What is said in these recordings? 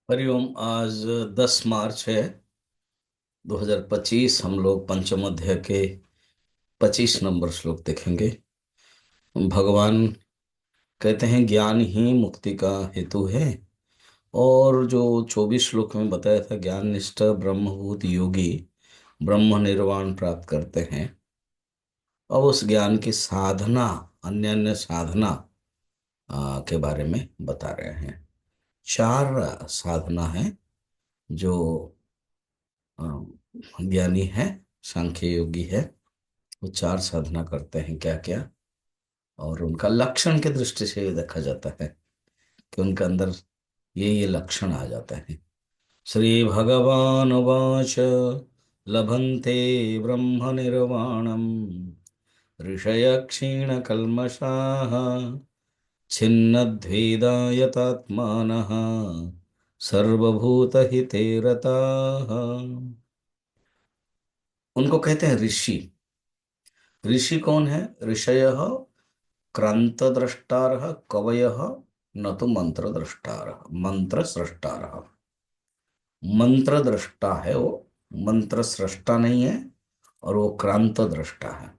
हरिओम। आज 10 मार्च है 2025। हम लोग पंचम अध्याय के 25 नंबर श्लोक देखेंगे। भगवान कहते हैं ज्ञान ही मुक्ति का हेतु है। और जो 24 श्लोक में बताया था, ज्ञान निष्ठ ब्रह्मभूत योगी ब्रह्म निर्वाण प्राप्त करते हैं। अब उस ज्ञान की साधना, अन्य अन्य साधना के बारे में बता रहे हैं। 4 साधना है जो अ, ज्ञानी है, सांख्य योगी है, वो 4 साधना करते हैं क्या क्या। और उनका लक्षण के दृष्टि से ये देखा जाता है कि उनके अंदर ये लक्षण आ जाते हैं। श्री भगवान वाच लभन्ते ब्रह्म निर्वाणम ऋषय क्षीण कल्मषाः छिन्नद्वैधायतात्मानः सर्वभूतहिते रताः। उनको कहते हैं ऋषि। ऋषि कौन है? ऋषयः क्रांतद्रष्टारः कवयः न तो मंत्रद्रष्टारः, मंत्र सृष्टारः। मंत्र दृष्टा है वो, मंत्र सृष्टा नहीं है। और वो क्रांत दृष्टा है।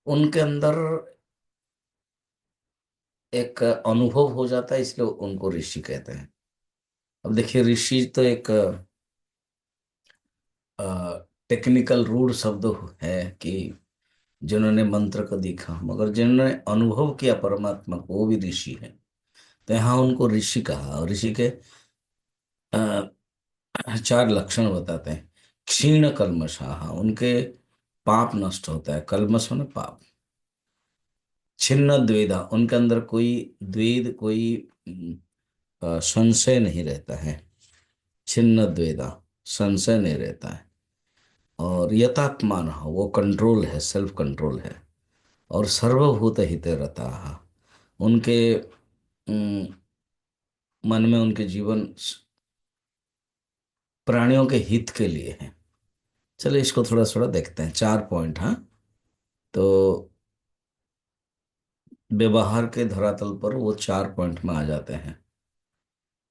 उनके अंदर एक अनुभव हो जाता है, इसलिए उनको ऋषि कहते हैं। अब देखिए, ऋषि तो एक टेक्निकल रूढ़ शब्द है कि जिन्होंने मंत्र को देखा, मगर जिन्होंने अनुभव किया परमात्मा को, वो भी ऋषि है। तो यहाँ उनको ऋषि कहा। और ऋषि के अ, 4 लक्षण बताते हैं। क्षीण कल्मषाः, उनके पाप नष्ट होता है। कल्मष माने पाप। छिन्न द्वेधा, उनके अंदर कोई द्वेद, कोई संशय नहीं रहता है। छिन्न द्वेधा, संशय नहीं रहता है। और यथात्मान, वो कंट्रोल है, सेल्फ कंट्रोल है। और सर्वभूत हिते रता, उनके मन में, उनके जीवन प्राणियों के हित के लिए है। चलिए इसको थोड़ा थोड़ा देखते हैं। 4 पॉइंट। हाँ, तो व्यवहार के धरातल पर वो 4 पॉइंट में आ जाते हैं।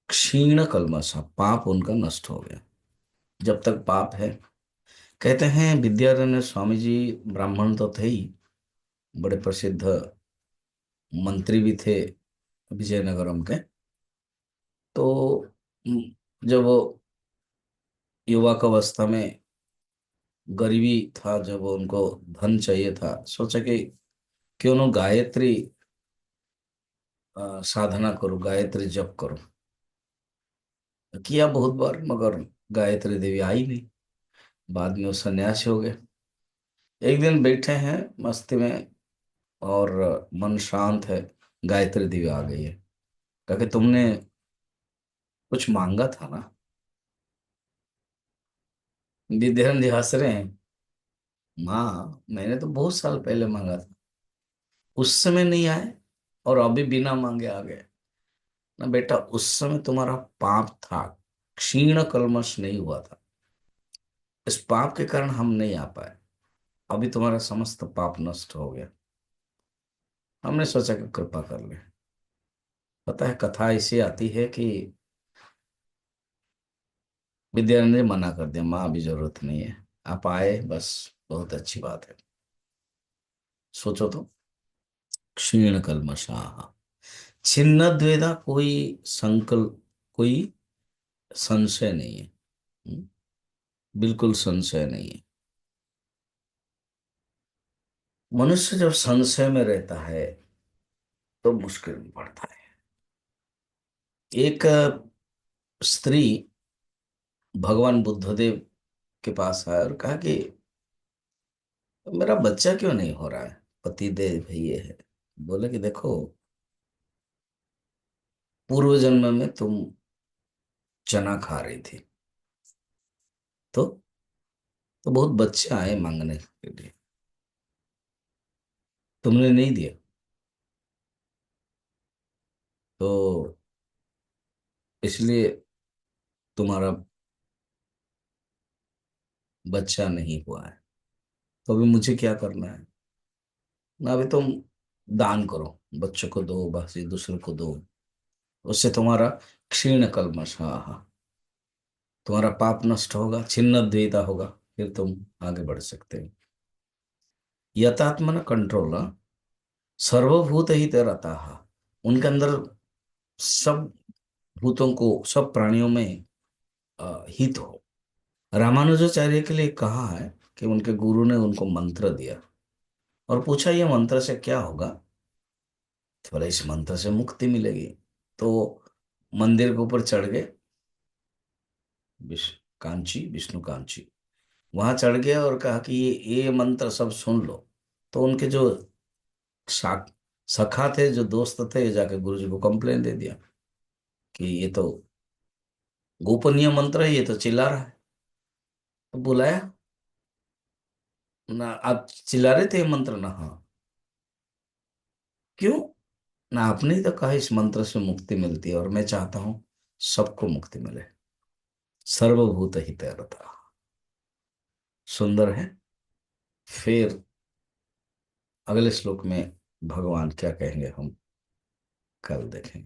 क्षीण कल्मषा, पाप उनका नष्ट हो गया। जब तक पाप है, कहते हैं विद्यारण्य स्वामी जी ब्राह्मण तो थे ही, बड़े प्रसिद्ध मंत्री भी थे विजयनगरम के। तो जब वो युवक अवस्था में, गरीबी था, जब उनको धन चाहिए था, सोचा कि क्यों ना गायत्री साधना करो, गायत्री जप करो। किया बहुत बार, मगर गायत्री देवी आई नहीं। बाद में वो सन्यासी हो गए। एक दिन बैठे हैं मस्ती में, और मन शांत है, गायत्री देवी आ गई है। कहा कि तुमने कुछ मांगा था ना। विद्याधर जी हंस रहे हैं। माँ, मैंने तो बहुत साल पहले मांगा था, उस समय नहीं आए, और अभी बिना मांगे आ गए। ना बेटा, उस समय तुम्हारा पाप था, क्षीण कल्मश नहीं हुआ था। इस पाप के कारण हम नहीं आ पाए। अभी तुम्हारा समस्त पाप नष्ट हो गया। हमने सोचा कि कृपा कर ले। पता है, कथा ऐसी आती है कि विद्यारण्य ने मना कर दिया, माँ अभी जरूरत नहीं है, आप आए बस, बहुत अच्छी बात है। सोचो तो, क्षीण कल्मषाः छिन्न द्वेधा, कोई संकल्प, कोई संशय नहीं है। हम्म, बिल्कुल संशय नहीं है। मनुष्य जब संशय में रहता है तो मुश्किल में पड़ता है। एक स्त्री भगवान बुद्धदेव के पास आया और कहा कि मेरा बच्चा क्यों नहीं हो रहा है, पति देव भैया है। बोले कि देखो, पूर्व जन्म में तुम चना खा रही थी, तो बहुत बच्चे आए मांगने के लिए, तुमने नहीं दिया, तो इसलिए तुम्हारा बच्चा नहीं हुआ है। तो अभी मुझे क्या करना है ना? अभी तुम दान करो, बच्चों को दो, बस दूसरों को दो। उससे तुम्हारा क्षीण कल्मष, हाँ हाँ, तुम्हारा पाप नष्ट होगा, छिन्न द्वेधा होगा, फिर तुम आगे बढ़ सकते हो। यतात्मन कंट्रोल, सर्वभूत ही रता, उनके अंदर सब भूतों को, सब प्राणियों में हित हो। रामानुजाचार्य के लिए कहा है कि उनके गुरु ने उनको मंत्र दिया और पूछा ये मंत्र से क्या होगा। तो बोला इस मंत्र से मुक्ति मिलेगी। तो मंदिर के ऊपर चढ़ गए, विष्णु कांची, वहां चढ़ गया और कहा कि ये मंत्र सब सुन लो। तो उनके जो सा- सखा थे, जो दोस्त थे, जाके गुरु जी को कंप्लेन दे दिया कि ये तो गोपनीय मंत्र है, ये तो चिल्ला रहा है। तो बुलाया ना, आप चिल्ला रहे थे ये मंत्र ना, हाँ, क्यों ना, आपने ही तो कहा इस मंत्र से मुक्ति मिलती है और मैं चाहता हूं सबको मुक्ति मिले, सर्वभूत हिते रता। सुंदर है। फिर अगले श्लोक में भगवान क्या कहेंगे हम कल देखेंगे।